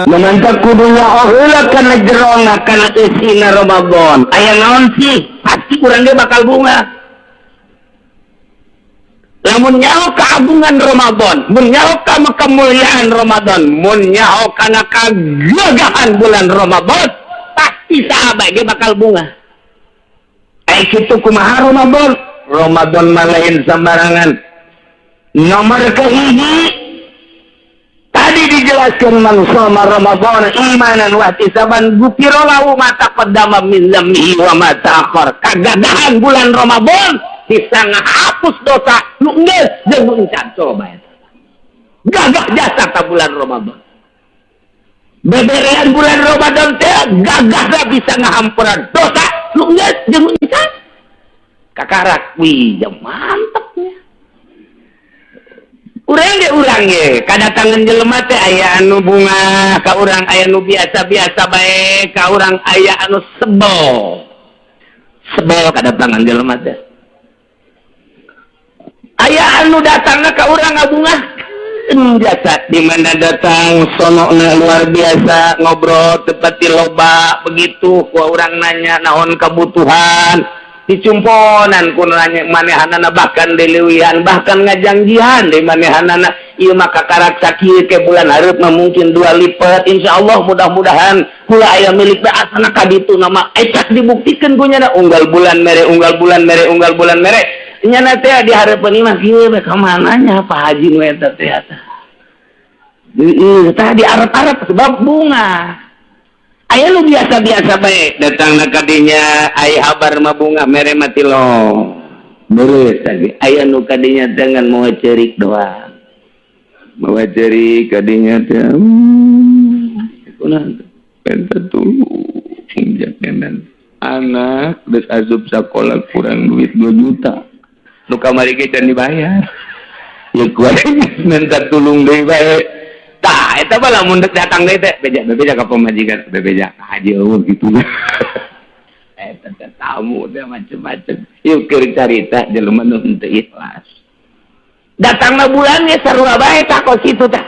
Menantak kudunya heula kana jerona kana isina Ramadan. Aya naon sih? Pasti urang ge bakal bunga. Lamun nyaho keagungan Ramadan, mun nyaho ka kemuliaan Ramadan, mun nyaho kana kagagahan bulan Ramadan, pasti sahabat ge bakal bunga. Ai kitu kumaha Ramadan? Ramadan malain sembarangan. Nomor kahiji tadi dijelaskan man shoma Ramadan imanan wa ihtisaban ghufira lahu ma taqaddama min dzambihi wa ma ta'akhkhar. Kagagahan bulan Ramadan bisa ngahapus dosa nu geus jeung nu encan coba eta. Gagah jasa ka bulan Ramadan. Beberean bulan Ramadan teh gagah bisa ngahampuran dosa nu geus jeung nu encan. Kakarak wih, mantepnya. Urang ge kadatangan jelema teh aya anu bunga ka urang, aya anu biasa-biasa bae ka urang, aya anu sebel kadatangan jelema teh. Aya anu datangna ka urang ngabunga jasa di mana datang sonona luar biasa, ngobrol tepati loba begitu ku urang nanya naon kebutuhan dicumponan ku nanya manehanana bahkan diliwihan bahkan ngajangjian di manehanana ieu mah kakarak sakieu ke bulan hareup mah mungkin 2 lipat insyaallah mudah-mudahan kula aya milik da asana ka ditu nama ecak dibuktikeun ku nya unggal bulan mere nyana teh di hareupeun ieu mah kieu we ka mananya Pak Haji nu eta teh tah di arep-arep sebab bunga. Aya lu biasa-biasa baik datang na kadinya aya habar mah bunga mere mati lo beres tadi aya nu kadinya dengan mau cerik doang mau cerik kadinya teh kunaon penta tulu jakenan anak geus asup sakola kurang duit 2 juta nu kamari ge can dibayar ya kuring minta tulung deui bae. Tah, eta mah lamun datang deui teh beja ka pamajikan, beja ka haji eueuh kitu. Eta teh tamu teh macem-macem. Ieu keur carita jelema nu henteu ikhlas. Datangna bulan ge sarua bae ka kos kitu teh.